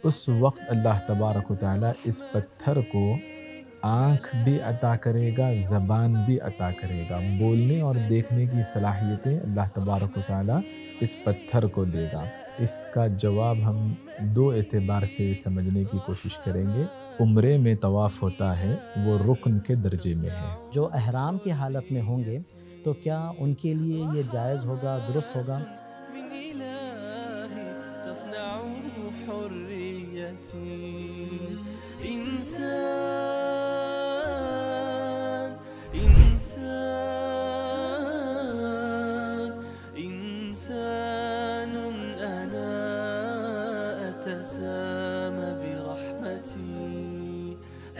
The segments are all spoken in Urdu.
اس وقت اللہ تبارک و تعالیٰ اس پتھر کو آنکھ بھی عطا کرے گا، زبان بھی عطا کرے گا، بولنے اور دیکھنے کی صلاحیتیں اللہ تبارک و تعالیٰ اس پتھر کو دے گا۔ اس کا جواب ہم دو اعتبار سے سمجھنے کی کوشش کریں گے۔ عمرے میں طواف ہوتا ہے، وہ رکن کے درجے میں ہے۔ جو احرام کی حالت میں ہوں گے تو کیا ان کے لیے یہ جائز ہوگا، درست ہوگا؟ من إلهي تصنع حريتي إنسان إنسان إنسان أنا أتسامى برحمتي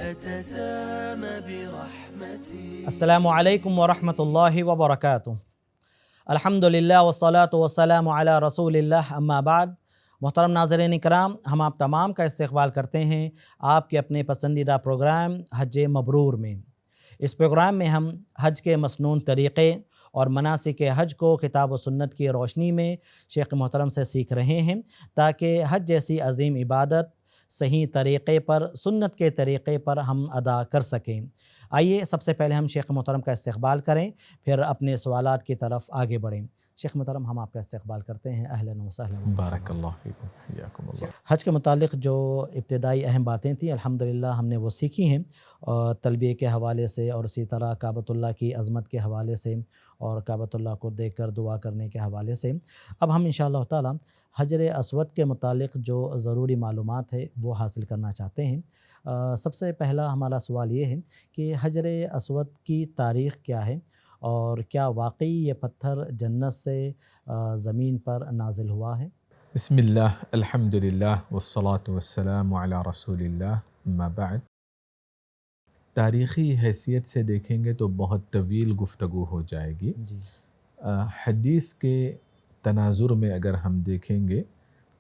أتسامى برحمتي السلام علیکم ورحمۃ اللہ وبرکاتہ۔ الحمدللہ والصلاة والسلام علی رسول اللہ، اما بعد۔ محترم ناظرین کرام، ہم آپ تمام کا استقبال کرتے ہیں آپ کے اپنے پسندیدہ پروگرام حج مبرور میں۔ اس پروگرام میں ہم حج کے مسنون طریقے اور مناسک حج کو کتاب و سنت کی روشنی میں شیخ محترم سے سیکھ رہے ہیں تاکہ حج جیسی عظیم عبادت صحیح طریقے پر، سنت کے طریقے پر ہم ادا کر سکیں۔ آئیے سب سے پہلے ہم شیخ محترم کا استقبال کریں، پھر اپنے سوالات کی طرف آگے بڑھیں۔ شیخ محترم، ہم آپ کا استقبال کرتے ہیں، اہلاً و سہلاً۔ بارک اللہ فیکم، حیاکم اللہ۔ حج کے متعلق جو ابتدائی اہم باتیں تھیں الحمدللہ ہم نے وہ سیکھی ہیں، اور تلبیہ کے حوالے سے، اور اسی طرح کعبۃ اللہ کی عظمت کے حوالے سے، اور کعبۃ اللہ کو دیکھ کر دعا کرنے کے حوالے سے۔ اب ہم انشاءاللہ تعالی حجر اسود کے متعلق جو ضروری معلومات ہے وہ حاصل کرنا چاہتے ہیں۔ سب سے پہلا ہمارا سوال یہ ہے کہ حجر اسود کی تاریخ کیا ہے، اور کیا واقعی یہ پتھر جنت سے زمین پر نازل ہوا ہے؟ بسم اللہ، الحمدللہ والصلاة والسلام علی رسول اللہ، اما بعد۔ تاریخی حیثیت سے دیکھیں گے تو بہت طویل گفتگو ہو جائے گی۔ جی حدیث کے تناظر میں اگر ہم دیکھیں گے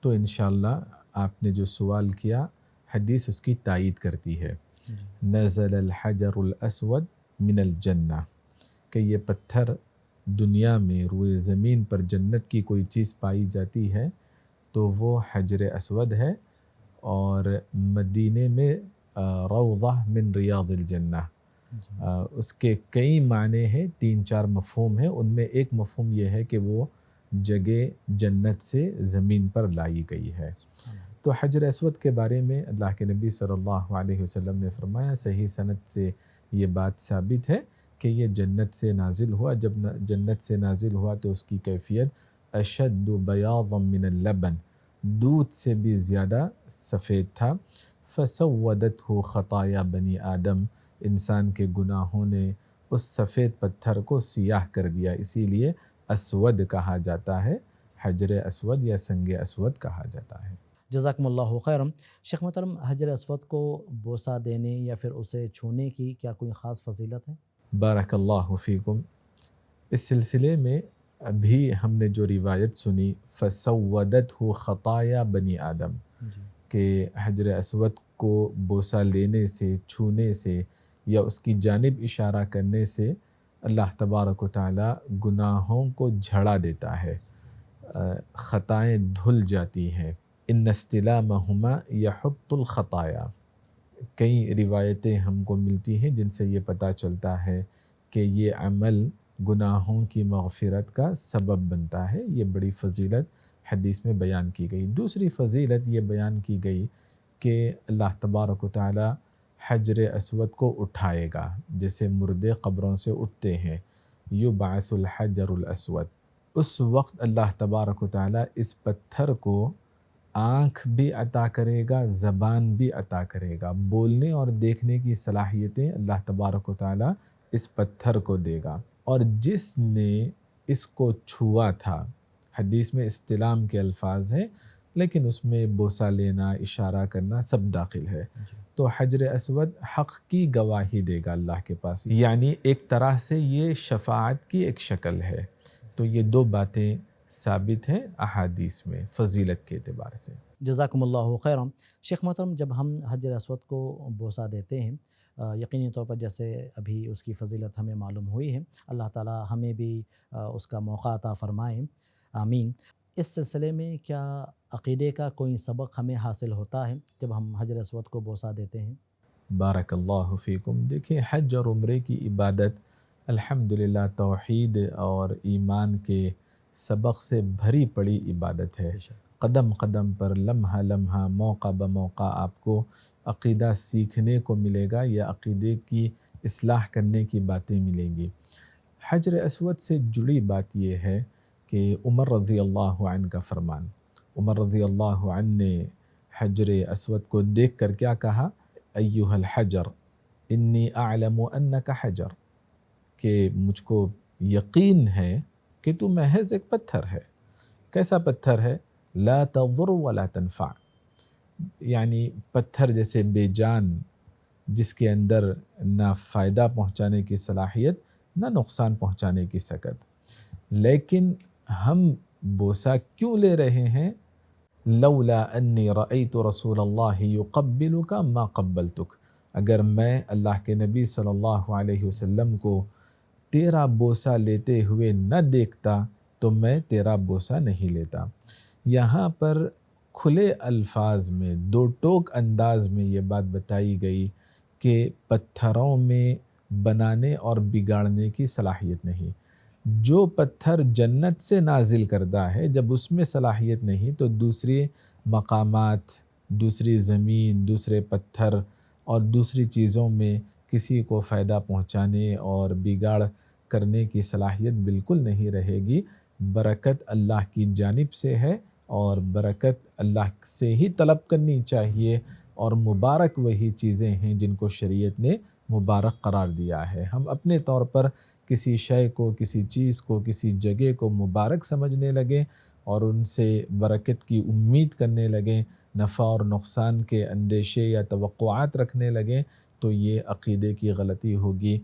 تو انشاءاللہ آپ نے جو سوال کیا، حدیث اس کی تائید کرتی ہے۔ جی نزل الحجر الاسود من الجنہ، کہ یہ پتھر دنیا میں روئے زمین پر جنت کی کوئی چیز پائی جاتی ہے تو وہ حجر اسود ہے، اور مدینے میں روضہ من ریاض الجنہ۔ اس کے کئی معنی ہیں، 3-4 مفہوم ہیں، ان میں ایک مفہوم یہ ہے کہ وہ جگہ جنت سے زمین پر لائی گئی ہے۔ تو حجر اسود کے بارے میں اللہ کے نبی صلی اللہ علیہ وسلم نے فرمایا، صحیح سند سے یہ بات ثابت ہے کہ یہ جنت سے نازل ہوا۔ جب جنت سے نازل ہوا تو اس کی کیفیت اشد بیاضا من اللبن، دودھ سے بھی زیادہ سفید تھا۔ فسودته خطایا بنی آدم، انسان کے گناہوں نے اس سفید پتھر کو سیاہ کر دیا، اسی لیے اسود کہا جاتا ہے، حجر اسود یا سنگ اسود کہا جاتا ہے۔ جزاکم اللہ خیرم۔ شیخ محترم، حجر اسود کو بوسہ دینے یا پھر اسے چھونے کی کیا کوئی خاص فضیلت ہے؟ بارک اللہ فیکم۔ اس سلسلے میں ابھی ہم نے جو روایت سنی، فسودته خطایا بنی آدم، جی کہ حجر اسود کو بوسہ لینے سے، چھونے سے یا اس کی جانب اشارہ کرنے سے اللہ تبارک و تعالی گناہوں کو جھڑا دیتا ہے، خطائیں دھل جاتی ہیں۔ ان استلامہما یحط الخطایا، کئی روایتیں ہم کو ملتی ہیں جن سے یہ پتہ چلتا ہے کہ یہ عمل گناہوں کی مغفرت کا سبب بنتا ہے۔ یہ بڑی فضیلت حدیث میں بیان کی گئی۔ دوسری فضیلت یہ بیان کی گئی کہ اللہ تبارک و تعالی حجر اسود کو اٹھائے گا، جیسے مردے قبروں سے اٹھتے ہیں، یبعث الحجر الاسود۔ اس وقت اللہ تبارک و تعالی اس پتھر کو آنکھ بھی عطا کرے گا، زبان بھی عطا کرے گا، بولنے اور دیکھنے کی صلاحیتیں اللہ تبارک و تعالی اس پتھر کو دے گا۔ اور جس نے اس کو چھوا تھا، حدیث میں استلام کے الفاظ ہیں لیکن اس میں بوسہ لینا، اشارہ کرنا سب داخل ہے، تو حجر اسود حق کی گواہی دے گا اللہ کے پاس، یعنی ایک طرح سے یہ شفاعت کی ایک شکل ہے۔ تو یہ دو باتیں ثابت ہیں احادیث میں فضیلت کے اعتبار سے۔ جزاکم اللہ خیرم۔ شیخ محترم، جب ہم حجر اسود کو بوسہ دیتے ہیں، یقینی طور پر جیسے ابھی اس کی فضیلت ہمیں معلوم ہوئی ہے، اللہ تعالی ہمیں بھی اس کا موقع عطا فرمائے، آمین۔ اس سلسلے میں کیا عقیدے کا کوئی سبق ہمیں حاصل ہوتا ہے جب ہم حجر اسود کو بوسہ دیتے ہیں؟ بارک اللہ فیکم. دیکھیں، حج اور عمرے کی عبادت الحمدللہ توحید اور ایمان کے سبق سے بھری پڑی عبادت ہے. بے شک. قدم قدم پر، لمحہ لمحہ، موقع بموقع آپ کو عقیدہ سیکھنے کو ملے گا یا عقیدے کی اصلاح کرنے کی باتیں ملیں گی. حجر اسود سے جڑی بات یہ ہے کہ عمر رضی اللہ عنہ کا فرمان، عمر رضی اللہ عنہ نے حجر اسود کو دیکھ کر کیا کہا؟ ایھا الحجر انی اعلم انک حجر، کہ مجھ کو یقین ہے کہ تو محض ایک پتھر ہے. کیسا پتھر ہے؟ لا تضر ولا تنفع، یعنی پتھر جیسے بے جان، جس کے اندر نہ فائدہ پہنچانے کی صلاحیت نہ نقصان پہنچانے کی سکت. لیکن ہم بوسہ کیوں لے رہے ہیں؟ لولا انی رأیت رسول اللہ یقبلک ما قبلتک، اگر میں اللہ کے نبی صلی اللہ علیہ وسلم کو تیرا بوسہ لیتے ہوئے نہ دیکھتا تو میں تیرا بوسہ نہیں لیتا. یہاں پر کھلے الفاظ میں، دو ٹوک انداز میں یہ بات بتائی گئی کہ پتھروں میں بنانے اور بگاڑنے کی صلاحیت نہیں. جو پتھر جنت سے نازل کردہ ہے، جب اس میں صلاحیت نہیں تو دوسری مقامات، دوسری زمین، دوسرے پتھر اور دوسری چیزوں میں کسی کو فائدہ پہنچانے اور بگاڑ کرنے کی صلاحیت بالکل نہیں رہے گی. برکت اللہ کی جانب سے ہے اور برکت اللہ سے ہی طلب کرنی چاہیے، اور مبارک وہی چیزیں ہیں جن کو شریعت نے مبارک قرار دیا ہے. ہم اپنے طور پر کسی شے کو، کسی چیز کو، کسی جگہ کو مبارک سمجھنے لگیں اور ان سے برکت کی امید کرنے لگیں، نفع اور نقصان کے اندیشے یا توقعات رکھنے لگیں، تو یہ عقیدے کی غلطی ہوگی.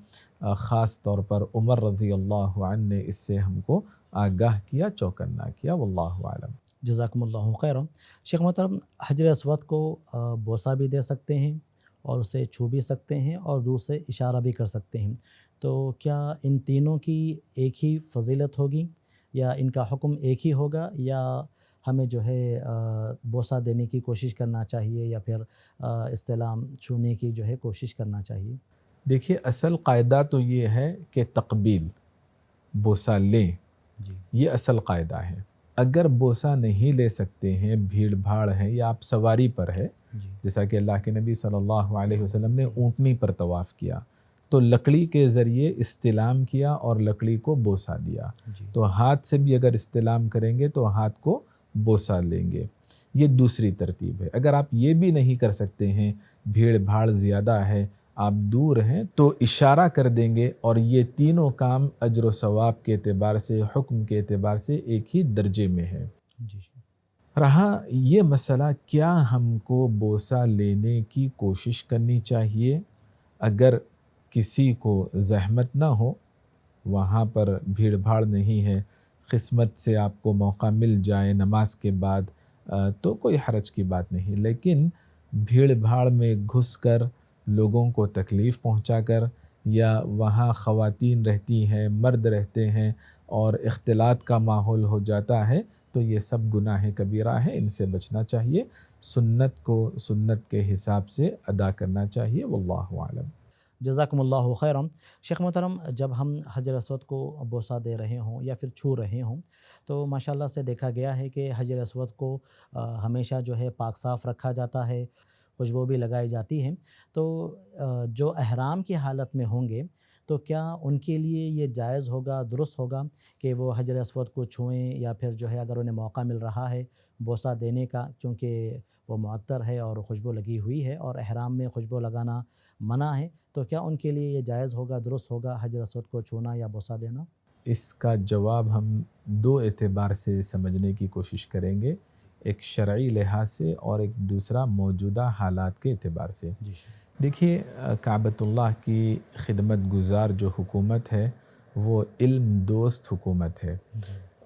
خاص طور پر عمر رضی اللہ عنہ نے اس سے ہم کو آگاہ کیا، چوکنا کیا. واللہ اعلم. جزاکم اللہ خیرا. شیخ محترم، حجر اسود کو بوسہ بھی دے سکتے ہیں اور اسے چھو بھی سکتے ہیں اور دور سے اشارہ بھی کر سکتے ہیں، تو کیا ان تینوں کی ایک ہی فضیلت ہوگی یا ان کا حکم ایک ہی ہوگا، یا ہمیں جو ہے بوسہ دینے کی کوشش کرنا چاہیے یا پھر استلام چھونے کی جو ہے کوشش کرنا چاہیے؟ دیکھیے، اصل قاعدہ تو یہ ہے کہ تقبیل، بوسہ لیں، جی یہ اصل قاعدہ ہے. اگر بوسہ نہیں لے سکتے ہیں، بھیڑ بھاڑ ہے یا آپ سواری پر ہے، جی جیسا کہ اللہ کے نبی صلی اللہ علیہ وسلم نے اونٹنی پر طواف کیا تو لکڑی کے ذریعے استلام کیا اور لکڑی کو بوسہ دیا. جی تو ہاتھ سے بھی اگر استلام کریں گے تو ہاتھ کو بوسہ لیں گے. یہ دوسری ترتیب ہے. اگر آپ یہ بھی نہیں کر سکتے ہیں، بھیڑ بھاڑ زیادہ ہے، آپ دور ہیں، تو اشارہ کر دیں گے، اور یہ تینوں کام اجر و ثواب کے اعتبار سے، حکم کے اعتبار سے ایک ہی درجے میں ہے. جی رہا یہ مسئلہ، کیا ہم کو بوسہ لینے کی کوشش کرنی چاہیے؟ اگر کسی کو زحمت نہ ہو، وہاں پر بھیڑ بھاڑ نہیں ہے، قسمت سے آپ کو موقع مل جائے نماز کے بعد، تو کوئی حرج کی بات نہیں. لیکن بھیڑ بھاڑ میں گھس کر، لوگوں کو تکلیف پہنچا کر، یا وہاں خواتین رہتی ہیں، مرد رہتے ہیں اور اختلاط کا ماحول ہو جاتا ہے، تو یہ سب گناہ کبیرہ ہیں، ان سے بچنا چاہیے. سنت کو سنت کے حساب سے ادا کرنا چاہیے. واللہ اعلم. جزاکم اللہ خیرا. شیخ محترم، جب ہم حجر اسود کو بوسہ دے رہے ہوں یا پھر چھو رہے ہوں تو ماشاءاللہ سے دیکھا گیا ہے کہ حجر اسود کو ہمیشہ جو ہے پاک صاف رکھا جاتا ہے، خوشبو بھی لگائی جاتی ہے. تو جو احرام کی حالت میں ہوں گے تو کیا ان کے لیے یہ جائز ہوگا، درست ہوگا کہ وہ حجر اسود کو چھوئیں، یا پھر جو ہے اگر انہیں موقع مل رہا ہے بوسہ دینے کا، چونکہ وہ معطر ہے اور خوشبو لگی ہوئی ہے اور احرام میں خوشبو لگانا منع ہے، تو کیا ان کے لیے یہ جائز ہوگا، درست ہوگا حجر اسود کو چھونا یا بوسہ دینا؟ اس کا جواب ہم دو اعتبار سے سمجھنے کی کوشش کریں گے، ایک شرعی لحاظ سے اور ایک دوسرا موجودہ حالات کے اعتبار سے. دیکھیے، کعبۃ اللہ کی خدمت گزار جو حکومت ہے وہ علم دوست حکومت ہے،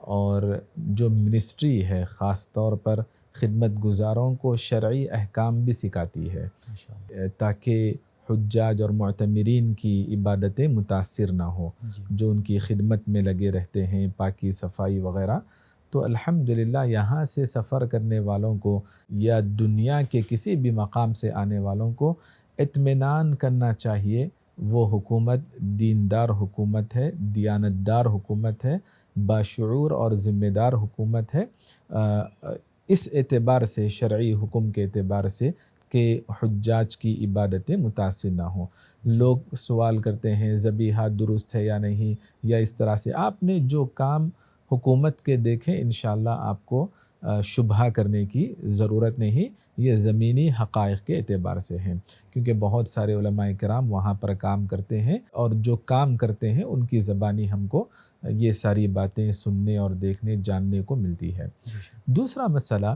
اور جو منسٹری ہے خاص طور پر خدمت گزاروں کو شرعی احکام بھی سکھاتی ہے تاکہ حجاج اور معتمرین کی عبادتیں متاثر نہ ہوں، جو ان کی خدمت میں لگے رہتے ہیں، پاکی صفائی وغیرہ. تو الحمدللہ یہاں سے سفر کرنے والوں کو یا دنیا کے کسی بھی مقام سے آنے والوں کو اطمینان کرنا چاہیے، وہ حکومت دیندار حکومت ہے، دیانتدار حکومت ہے، باشعور اور ذمہ دار حکومت ہے، اس اعتبار سے، شرعی حکم کے اعتبار سے کہ حجاج کی عبادتیں متاثر نہ ہوں۔ لوگ سوال کرتے ہیں ذبیحہ درست ہے یا نہیں، یا اس طرح سے آپ نے جو کام حکومت کے دیکھیں انشاءاللہ آپ کو شبہہ کرنے کی ضرورت نہیں، یہ زمینی حقائق کے اعتبار سے ہیں، کیونکہ بہت سارے علماء کرام وہاں پر کام کرتے ہیں، اور جو کام کرتے ہیں ان کی زبانی ہم کو یہ ساری باتیں سننے اور دیکھنے جاننے کو ملتی ہے۔ دوسرا مسئلہ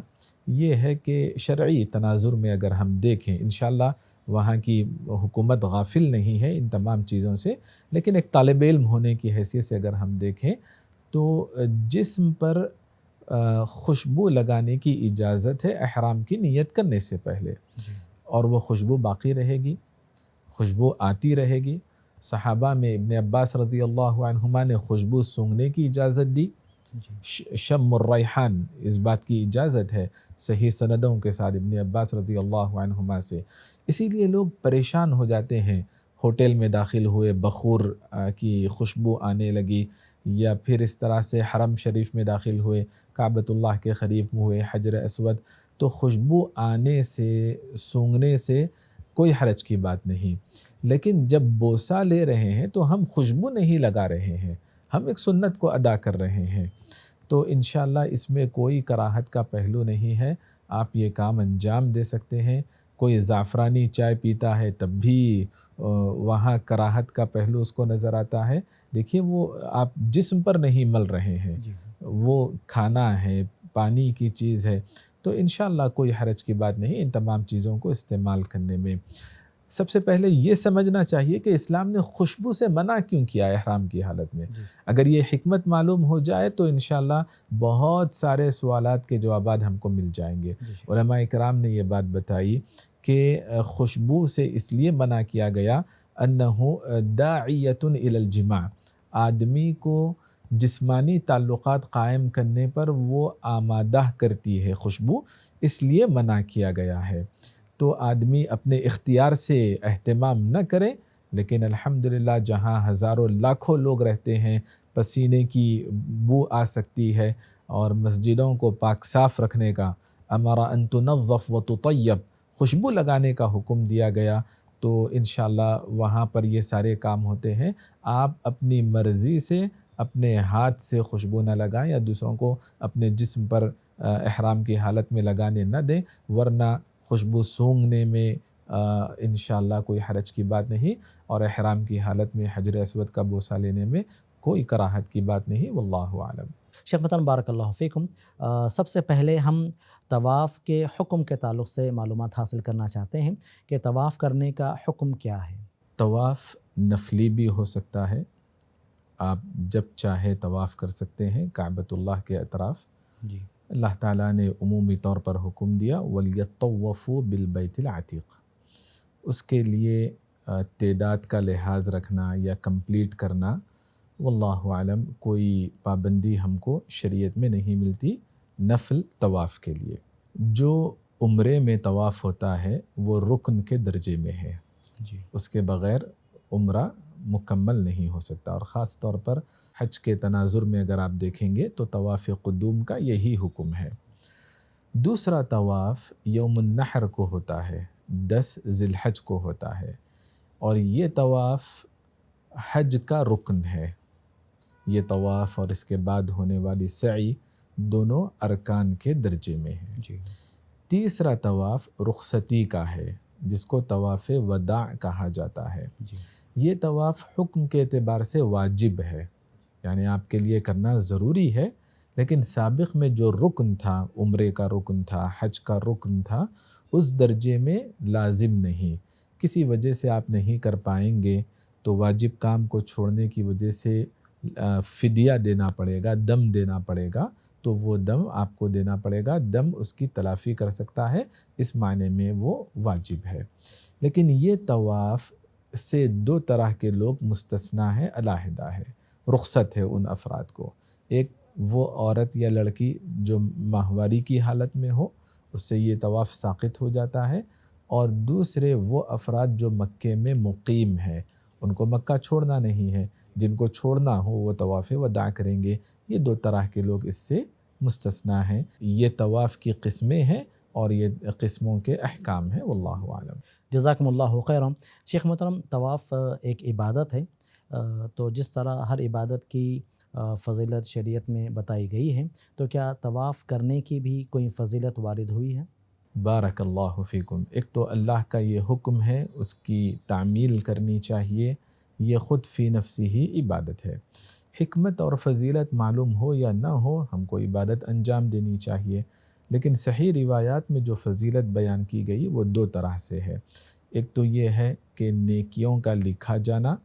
یہ ہے کہ شرعی تناظر میں اگر ہم دیکھیں انشاءاللہ وہاں کی حکومت غافل نہیں ہے ان تمام چیزوں سے، لیکن ایک طالب علم ہونے کی حیثیت سے اگر ہم دیکھیں تو جسم پر خوشبو لگانے کی اجازت ہے احرام کی نیت کرنے سے پہلے، اور وہ خوشبو باقی رہے گی، خوشبو آتی رہے گی۔ صحابہ میں ابن عباس رضی اللہ عنہما نے خوشبو سونگھنے کی اجازت دی، شم الریحان اس بات کی اجازت ہے صحیح سندوں کے ساتھ ابن عباس رضی اللہ عنہما سے۔ اسی لیے لوگ پریشان ہو جاتے ہیں، ہوٹل میں داخل ہوئے بخور کی خوشبو آنے لگی، یا پھر اس طرح سے حرم شریف میں داخل ہوئے، کعبۃ اللہ کے قریب ہوئے، حجر اسود، تو خوشبو آنے سے، سونگھنے سے کوئی حرج کی بات نہیں، لیکن جب بوسہ لے رہے ہیں تو ہم خوشبو نہیں لگا رہے ہیں، ہم ایک سنت کو ادا کر رہے ہیں، تو انشاءاللہ اس میں کوئی کراہت کا پہلو نہیں ہے، آپ یہ کام انجام دے سکتے ہیں۔ کوئی زعفرانی چائے پیتا ہے تب بھی وہاں کراہت کا پہلو اس کو نظر آتا ہے، دیکھیے وہ آپ جسم پر نہیں مل رہے ہیں، وہ کھانا ہے، پانی کی چیز ہے، تو انشاءاللہ کوئی حرج کی بات نہیں ان تمام چیزوں کو استعمال کرنے میں۔ سب سے پہلے یہ سمجھنا چاہیے کہ اسلام نے خوشبو سے منع کیوں کیا ہے احرام کی حالت میں۔ اگر یہ حکمت معلوم ہو جائے تو انشاءاللہ بہت سارے سوالات کے جوابات ہم کو مل جائیں گے۔ علماء کرام نے یہ بات بتائی کہ خوشبو سے اس لیے منع کیا گیا انہو داعیۃ الی الجماع، آدمی کو جسمانی تعلقات قائم کرنے پر وہ آمادہ کرتی ہے خوشبو، اس لیے منع کیا گیا ہے۔ تو آدمی اپنے اختیار سے اہتمام نہ کرے، لیکن الحمدللہ جہاں ہزاروں لاکھوں لوگ رہتے ہیں، پسینے کی بو آ سکتی ہے، اور مسجدوں کو پاک صاف رکھنے کا امر ان تنظف وتطیب، خوشبو لگانے کا حکم دیا گیا، تو انشاءاللہ وہاں پر یہ سارے کام ہوتے ہیں۔ آپ اپنی مرضی سے اپنے ہاتھ سے خوشبو نہ لگائیں، یا دوسروں کو اپنے جسم پر احرام کی حالت میں لگانے نہ دیں، ورنہ خوشبو سونگھنے میں انشاءاللہ کوئی حرج کی بات نہیں، اور احرام کی حالت میں حجر اسود کا بوسہ لینے میں کوئی کراہت کی بات نہیں، واللہ اعلم۔ شیخ محترم بارک اللہ فیکم، سب سے پہلے ہم طواف کے حکم کے تعلق سے معلومات حاصل کرنا چاہتے ہیں کہ طواف کرنے کا حکم کیا ہے؟ طواف نفلی بھی ہو سکتا ہے، آپ جب چاہے طواف کر سکتے ہیں کعبۃ اللہ کے اطراف۔ اللہ تعالیٰ نے عمومی طور پر حکم دیا وَلْيَطَّوَّفُوا بِالْبَيْتِ الْعَتِيقِ، اس کے لیے تعداد کا لحاظ رکھنا یا کمپلیٹ کرنا، واللہ عالم کوئی پابندی ہم کو شریعت میں نہیں ملتی نفل طواف کے لیے۔ جو عمرے میں طواف ہوتا ہے وہ رکن کے درجے میں ہے، اس کے بغیر عمرہ مکمل نہیں ہو سکتا، اور خاص طور پر حج کے تناظر میں اگر آپ دیکھیں گے تو طواف قدوم کا یہی حکم ہے۔ دوسرا طواف یوم النحر کو ہوتا ہے، 10 ذی الحج کو ہوتا ہے، اور یہ طواف حج کا رکن ہے۔ یہ طواف اور اس کے بعد ہونے والی سعی دونوں ارکان کے درجے میں ہے۔ تیسرا طواف رخصتی کا ہے، جس کو طواف وداع کہا جاتا ہے۔ یہ طواف حکم کے اعتبار سے واجب ہے، یعنی آپ کے لیے کرنا ضروری ہے، لیکن سابق میں جو رکن تھا، عمرے کا رکن تھا، حج کا رکن تھا، اس درجے میں لازم نہیں۔ کسی وجہ سے آپ نہیں کر پائیں گے تو واجب کام کو چھوڑنے کی وجہ سے فدیہ دینا پڑے گا، دم دینا پڑے گا، تو وہ دم آپ کو دینا پڑے گا، دم اس کی تلافی کر سکتا ہے، اس معنی میں وہ واجب ہے۔ لیکن یہ طواف سے 2 طرح کے لوگ مستثنیٰ ہے، علیحدہ ہے، رخصت ہے ان افراد کو۔ ایک وہ عورت یا لڑکی جو ماہواری کی حالت میں ہو اس سے یہ طواف ساقط ہو جاتا ہے، اور دوسرے وہ افراد جو مکے میں مقیم ہیں، ان کو مکہ چھوڑنا نہیں ہے، جن کو چھوڑنا ہو وہ طواف وداع کریں گے۔ یہ دو طرح کے لوگ اس سے مستثنیٰ ہیں۔ یہ طواف کی قسمیں ہیں اور یہ قسموں کے احکام ہیں، واللہ اعلم۔ جزاکم اللہ خیرا۔ شیخ محترم، طواف ایک عبادت ہے، تو جس طرح ہر عبادت کی فضیلت شریعت میں بتائی گئی ہے، تو کیا طواف کرنے کی بھی کوئی فضیلت وارد ہوئی ہے؟ بارک اللہ فیکم۔ ایک تو اللہ کا یہ حکم ہے، اس کی تعمیل کرنی چاہیے، یہ خود فی نفسی ہی عبادت ہے۔ حکمت اور فضیلت معلوم ہو یا نہ ہو، ہم کو عبادت انجام دینی چاہیے، لیکن صحیح روایات میں جو فضیلت بیان کی گئی وہ دو طرح سے ہے۔ ایک تو یہ ہے کہ نیکیوں کا لکھا جانا،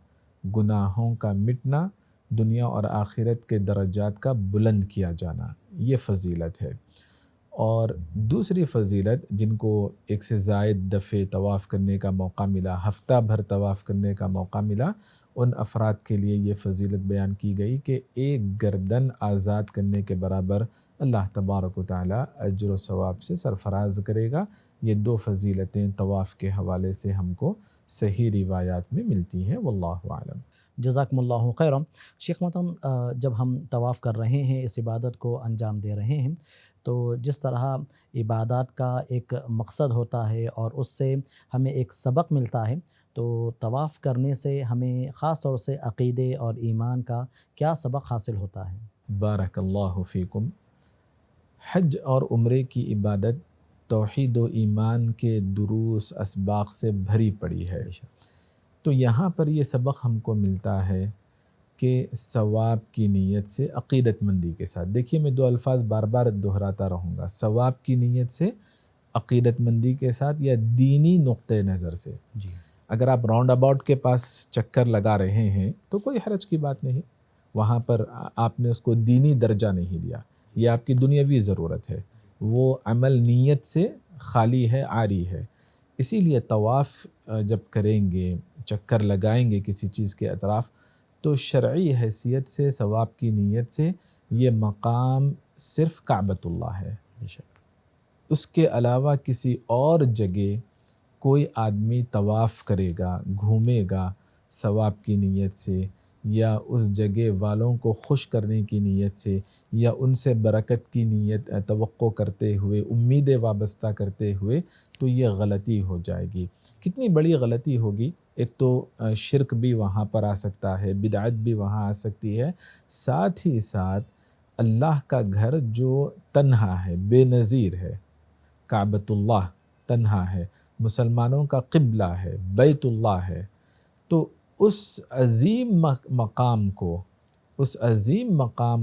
گناہوں کا مٹنا، دنیا اور آخرت کے درجات کا بلند کیا جانا، یہ فضیلت ہے۔ اور دوسری فضیلت، جن کو ایک سے زائد دفعے طواف کرنے کا موقع ملا، ہفتہ بھر طواف کرنے کا موقع ملا، ان افراد کے لیے یہ فضیلت بیان کی گئی کہ ایک گردن آزاد کرنے کے برابر اللہ تبارک و تعالی اجر و ثواب سے سرفراز کرے گا۔ یہ دو فضیلتیں طواف کے حوالے سے ہم کو صحیح روایات میں ملتی ہیں، واللہ اعلم۔ جزاکم اللہ خیرا۔ شیخ محترم، جب ہم طواف کر رہے ہیں، اس عبادت کو انجام دے رہے ہیں، تو جس طرح عبادات کا ایک مقصد ہوتا ہے اور اس سے ہمیں ایک سبق ملتا ہے، تو طواف کرنے سے ہمیں خاص طور سے عقیدے اور ایمان کا کیا سبق حاصل ہوتا ہے؟ بارک اللہ فیکم۔ حج اور عمرے کی عبادت توحید و ایمان کے دروس اسباق سے بھری پڑی ہے، تو یہاں پر یہ سبق ہم کو ملتا ہے کہ ثواب کی نیت سے، عقیدت مندی کے ساتھ، دیکھیے میں دو الفاظ بار بار دہراتا رہوں گا، ثواب کی نیت سے، عقیدت مندی کے ساتھ، یا دینی نقطۂ نظر سے۔ جی، اگر آپ راؤنڈ اباؤٹ کے پاس چکر لگا رہے ہیں تو کوئی حرج کی بات نہیں، وہاں پر آپ نے اس کو دینی درجہ نہیں دیا، یہ آپ کی دنیاوی ضرورت ہے، وہ عمل نیت سے خالی ہے، عاری ہے۔ اسی لیے طواف جب کریں گے، چکر لگائیں گے کسی چیز کے اطراف، تو شرعی حیثیت سے، ثواب کی نیت سے، یہ مقام صرف کعبۃ اللہ ہے۔ اس کے علاوہ کسی اور جگہ کوئی آدمی طواف کرے گا، گھومے گا ثواب کی نیت سے، یا اس جگہ والوں کو خوش کرنے کی نیت سے، یا ان سے برکت کی نیت توقع کرتے ہوئے، امیدیں وابستہ کرتے ہوئے، تو یہ غلطی ہو جائے گی۔ کتنی بڑی غلطی ہوگی! ایک تو شرک بھی وہاں پر آ سکتا ہے، بدعت بھی وہاں آ سکتی ہے، ساتھ ہی ساتھ اللہ کا گھر جو تنہا ہے، بے نظیر ہے، کعبۃ اللہ تنہا ہے، مسلمانوں کا قبلہ ہے، بیت اللہ ہے، تو اس عظیم مقام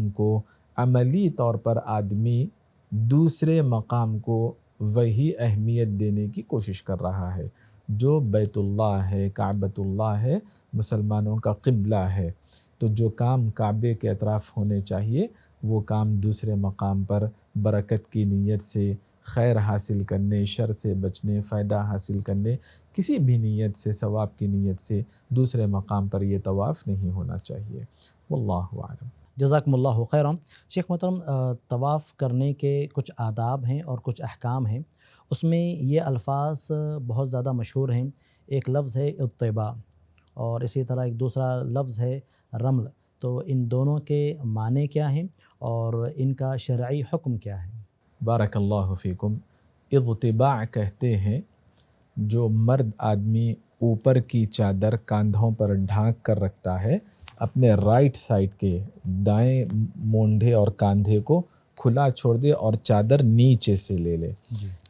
کو عملی طور پر آدمی دوسرے مقام کو وہی اہمیت دینے کی کوشش کر رہا ہے جو بیت اللہ ہے، کعبۃ اللہ ہے، مسلمانوں کا قبلہ ہے۔ تو جو کام کعبے کے اطراف ہونے چاہیے، وہ کام دوسرے مقام پر برکت کی نیت سے، خیر حاصل کرنے، شر سے بچنے، فائدہ حاصل کرنے، کسی بھی نیت سے، ثواب کی نیت سے دوسرے مقام پر یہ طواف نہیں ہونا چاہیے، واللہ اعلم۔ جزاکم اللہ خیرا۔ شیخ محترم، طواف کرنے کے کچھ آداب ہیں اور کچھ احکام ہیں، اس میں یہ الفاظ بہت زیادہ مشہور ہیں۔ ایک لفظ ہے اتباع، اور اسی طرح ایک دوسرا لفظ ہے رمل، تو ان دونوں کے معنی کیا ہیں اور ان کا شرعی حکم کیا ہے؟ بارک اللہ فیکم۔ اغتباع کہتے ہیں جو مرد آدمی اوپر کی چادر کاندھوں پر ڈھانک کر رکھتا ہے، اپنے رائٹ سائڈ کے دائیں مونڈھے اور کاندھے کو کھلا چھوڑ دے اور چادر نیچے سے لے لے،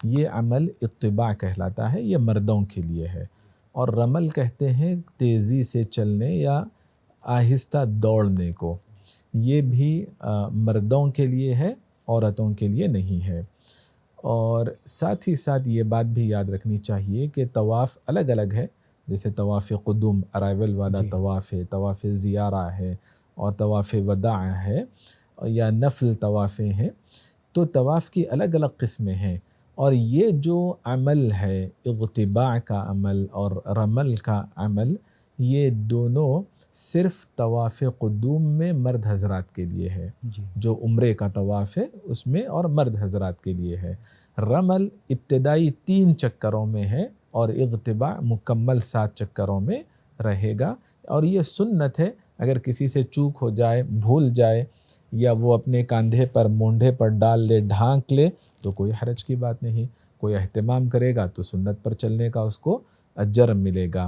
یہ عمل اتباع کہلاتا ہے، یہ مردوں کے لیے ہے۔ اور رمل کہتے ہیں تیزی سے چلنے یا آہستہ دوڑنے کو، یہ بھی مردوں کے لیے ہے، عورتوں کے لیے نہیں ہے۔ اور ساتھ ہی ساتھ یہ بات بھی یاد رکھنی چاہیے کہ طواف الگ الگ ہے، جیسے طواف قدوم ارائیول والا طواف ہے، طواف زیارہ ہے، اور طواف وداع ہے، یا نفل طوافیں ہیں، تو طواف کی الگ الگ قسمیں ہیں۔ اور یہ جو عمل ہے، اغتباع کا عمل اور رمل کا عمل، یہ دونوں صرف طواف قدوم میں مرد حضرات کے لیے ہے، جی جو عمرے کا طواف ہے اس میں، اور مرد حضرات کے لیے ہے۔ رمل ابتدائی 3 چکروں میں ہے اور اغتباء مکمل 7 چکروں میں رہے گا، اور یہ سنت ہے۔ اگر کسی سے چوک ہو جائے، بھول جائے، یا وہ اپنے کاندھے پر مونڈھے پر ڈال لے، ڈھانک لے، تو کوئی حرج کی بات نہیں۔ کوئی اہتمام کرے گا تو سنت پر چلنے کا اس کو اجر ملے گا۔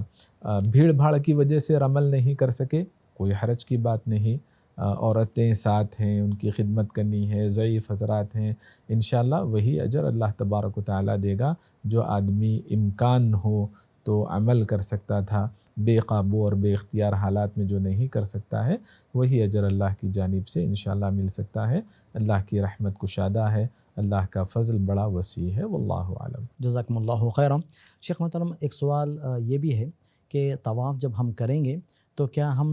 بھیڑ بھاڑ کی وجہ سے رمل نہیں کر سکے، کوئی حرج کی بات نہیں۔ عورتیں ساتھ ہیں، ان کی خدمت کرنی ہے، ضعیف حضرات ہیں، انشاءاللہ وہی اجر اللہ تبارک و تعالیٰ دے گا جو آدمی امکان ہو تو عمل کر سکتا تھا، بے قابو اور بے اختیار حالات میں جو نہیں کر سکتا ہے، وہی اجر اللہ کی جانب سے انشاءاللہ مل سکتا ہے۔ اللہ کی رحمت کشادہ ہے، اللہ کا فضل بڑا وسیع ہے، واللہ عالم۔ جزاکم اللہ خیرا۔ شیخ محترم، ایک سوال یہ بھی ہے کہ طواف جب ہم کریں گے تو کیا ہم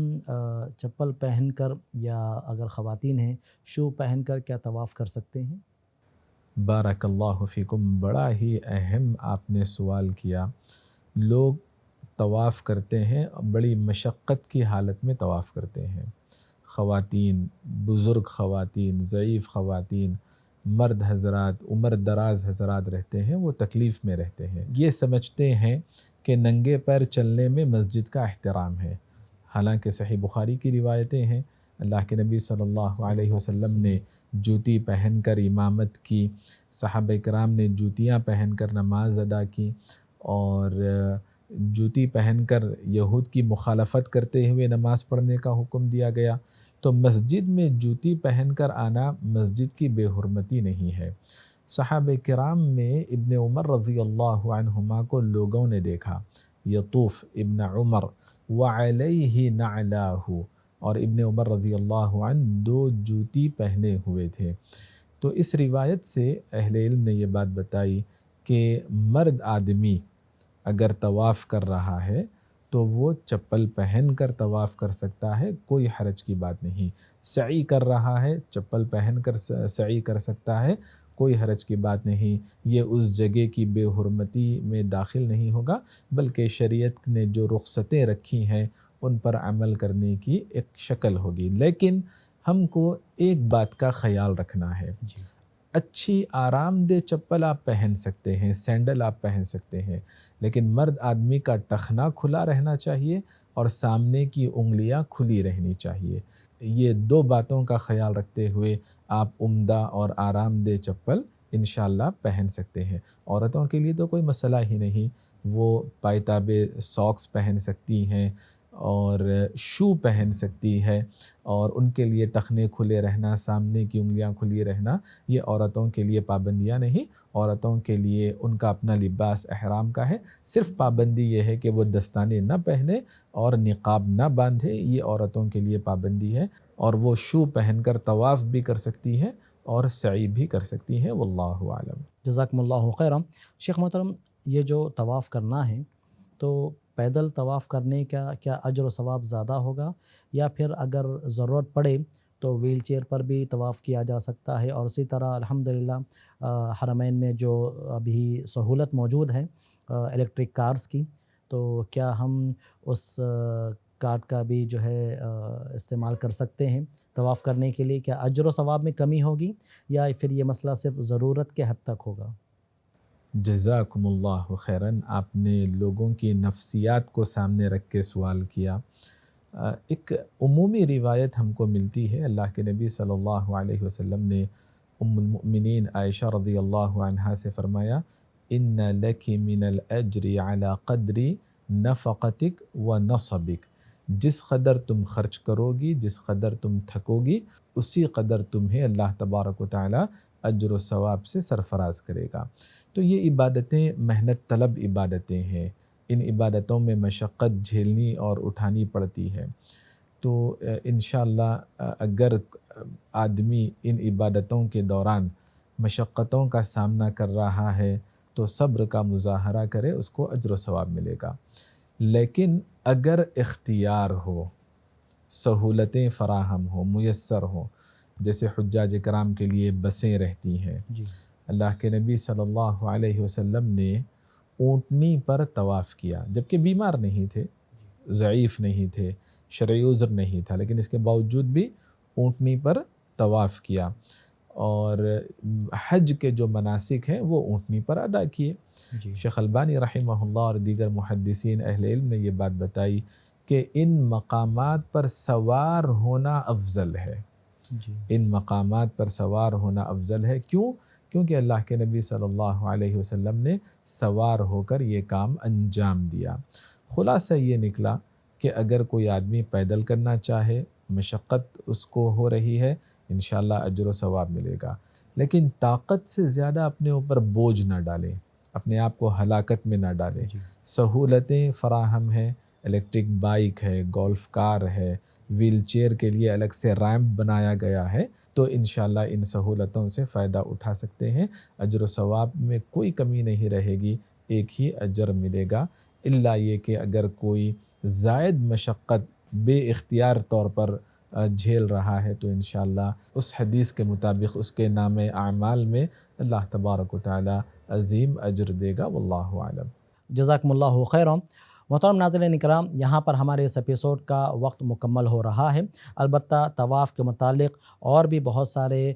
چپل پہن کر، یا اگر خواتین ہیں شو پہن کر کیا طواف کر سکتے ہیں؟ بارک اللہ فیکم، بڑا ہی اہم آپ نے سوال کیا۔ لوگ طواف کرتے ہیں، بڑی مشقت کی حالت میں طواف کرتے ہیں۔ خواتین، بزرگ خواتین، ضعیف خواتین، مرد حضرات، عمر دراز حضرات رہتے ہیں، وہ تکلیف میں رہتے ہیں۔ یہ سمجھتے ہیں کہ ننگے پیر چلنے میں مسجد کا احترام ہے، حالانکہ صحیح بخاری کی روایتیں ہیں، اللہ کے نبی صلی اللہ علیہ وسلم نے جوتی پہن کر امامت کی، صحابہ کرام نے جوتیاں پہن کر نماز ادا کی، اور جوتی پہن کر یہود کی مخالفت کرتے ہوئے نماز پڑھنے کا حکم دیا گیا۔ تو مسجد میں جوتی پہن کر آنا مسجد کی بے حرمتی نہیں ہے۔ صحابہ کرام میں ابن عمر رضی اللہ عنہما کو لوگوں نے دیکھا، یطوف ابن عمر وعلیہ نعلاہ، اور ابن عمر رضی اللہ عنہ 2 جوتی پہنے ہوئے تھے۔ تو اس روایت سے اہل علم نے یہ بات بتائی کہ مرد آدمی اگر طواف کر رہا ہے تو وہ چپل پہن کر طواف کر سکتا ہے، کوئی حرج کی بات نہیں۔ سعی کر رہا ہے، چپل پہن کر سعی کر سکتا ہے، کوئی حرج کی بات نہیں۔ یہ اس جگہ کی بے حرمتی میں داخل نہیں ہوگا، بلکہ شریعت نے جو رخصتیں رکھی ہیں ان پر عمل کرنے کی ایک شکل ہوگی۔ لیکن ہم کو ایک بات کا خیال رکھنا ہے، اچھی آرام دہ چپل آپ پہن سکتے ہیں، سینڈل آپ پہن سکتے ہیں، لیکن مرد آدمی کا ٹخنا کھلا رہنا چاہیے اور سامنے کی انگلیاں کھلی رہنی چاہیے۔ یہ 2 باتوں کا خیال رکھتے ہوئے آپ عمدہ اور آرام دہ چپل انشاءاللہ پہن سکتے ہیں۔ عورتوں کے لیے تو کوئی مسئلہ ہی نہیں، وہ پائتابے ساکس پہن سکتی ہیں اور شو پہن سکتی ہے، اور ان کے لیے ٹخنے کھلے رہنا، سامنے کی انگلیاں کھلی رہنا، یہ عورتوں کے لیے پابندیاں نہیں۔ عورتوں کے لیے ان کا اپنا لباس احرام کا ہے، صرف پابندی یہ ہے کہ وہ دستانے نہ پہنے اور نقاب نہ باندھے، یہ عورتوں کے لیے پابندی ہے، اور وہ شو پہن کر طواف بھی کر سکتی ہیں اور سعی بھی کر سکتی ہیں، واللہ عالم۔ جزاکم اللہ خیرا۔ شیخ محترم، یہ جو طواف کرنا ہے تو پیدل طواف کرنے کا کیا اجر و ثواب زیادہ ہوگا، یا پھر اگر ضرورت پڑے تو ویل چیئر پر بھی طواف کیا جا سکتا ہے؟ اور اسی طرح الحمدللہ حرمین میں جو ابھی سہولت موجود ہے الیکٹرک کارز کی، تو کیا ہم اس کارٹ کا بھی جو ہے استعمال کر سکتے ہیں طواف کرنے کے لیے؟ کیا اجر و ثواب میں کمی ہوگی، یا پھر یہ مسئلہ صرف ضرورت کے حد تک ہوگا؟ جزاکم اللہ خیراً، آپ نے لوگوں کی نفسیات کو سامنے رکھ کے سوال کیا۔ ایک عمومی روایت ہم کو ملتی ہے، اللہ کے نبی صلی اللہ علیہ وسلم نے ام المؤمنین عائشہ رضی اللہ عنہا سے فرمایا، ان لک من الاجر علی قدر نفقتک و نصبک، جس قدر تم خرچ کرو گی، جس قدر تم تھکو گی، اسی قدر تمہیں اللہ تبارک و تعالی اجر و ثواب سے سرفراز کرے گا۔ تو یہ عبادتیں محنت طلب عبادتیں ہیں، ان عبادتوں میں مشقت جھیلنی اور اٹھانی پڑتی ہے۔ تو انشاءاللہ اگر آدمی ان عبادتوں کے دوران مشقتوں کا سامنا کر رہا ہے تو صبر کا مظاہرہ کرے، اس کو اجر و ثواب ملے گا۔ لیکن اگر اختیار ہو، سہولتیں فراہم ہوں، میسر ہوں، جیسے حجاج کرام کے لیے بسیں رہتی ہیں، اللہ کے نبی صلی اللہ علیہ وسلم نے اونٹنی پر طواف کیا، جبکہ بیمار نہیں تھے، ضعیف نہیں تھے، شرعی عذر نہیں تھا، لیکن اس کے باوجود بھی اونٹنی پر طواف کیا اور حج کے جو مناسک ہیں وہ اونٹنی پر ادا کیے۔ شیخ البانی رحمہ اللہ اور دیگر محدثین اہل علم نے یہ بات بتائی کہ ان مقامات پر سوار ہونا افضل ہے، ان مقامات پر سوار ہونا افضل ہے۔ کیوں؟ کیونکہ اللہ کے نبی صلی اللہ علیہ وسلم نے سوار ہو کر یہ کام انجام دیا۔ خلاصہ یہ نکلا کہ اگر کوئی آدمی پیدل کرنا چاہے، مشقت اس کو ہو رہی ہے، انشاءاللہ اجر و ثواب ملے گا، لیکن طاقت سے زیادہ اپنے اوپر بوجھ نہ ڈالیں، اپنے آپ کو ہلاکت میں نہ ڈالیں۔ سہولتیں فراہم ہیں، الیکٹرک بائک ہے، گولف کار ہے، ویل چیئر کے لیے الگ سے ریمپ بنایا گیا ہے، تو انشاءاللہ ان سہولتوں سے فائدہ اٹھا سکتے ہیں۔ اجر و ثواب میں کوئی کمی نہیں رہے گی، ایک ہی اجر ملے گا، الا یہ کہ اگر کوئی زائد مشقت بے اختیار طور پر جھیل رہا ہے تو انشاءاللہ اس حدیث کے مطابق اس کے نام اعمال میں اللہ تبارک و تعالی عظیم اجر دے گا، واللہ اعلم۔ جزاکم اللہ خیرا۔ محترم ناظرین کرام، یہاں پر ہمارے اس ایپیسوڈ کا وقت مکمل ہو رہا ہے۔ البتہ طواف کے متعلق اور بھی بہت سارے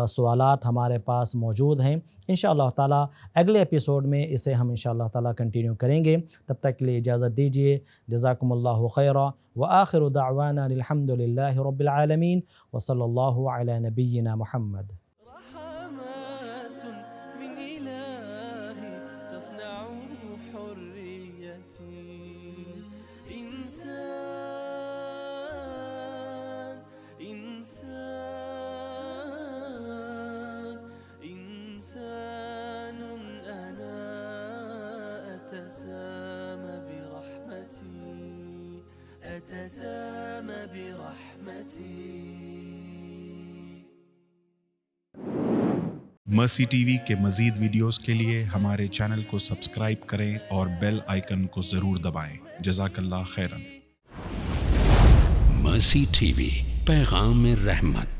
سوالات ہمارے پاس موجود ہیں، انشاءاللہ تعالی اگلے ایپیسوڈ میں اسے ہم انشاءاللہ تعالی کنٹینیو کریں گے۔ تب تک کے لیے اجازت دیجیے، جزاکم اللہ خیرا، وآخر دعوانا الحمد للہ رب العالمین، وصلی اللہ علی نبینا محمد۔ رحمات من إلهي تصنع حريتي، إنسان إنسان إنسان أنا أتسامى برحمتي أتسامى برحمتي۔ مرسی ٹی وی کے مزید ویڈیوز کے لیے ہمارے چینل کو سبسکرائب کریں اور بیل آئیکن کو ضرور دبائیں۔ جزاک اللہ خیرا۔ مرسی ٹی وی، پیغام رحمت۔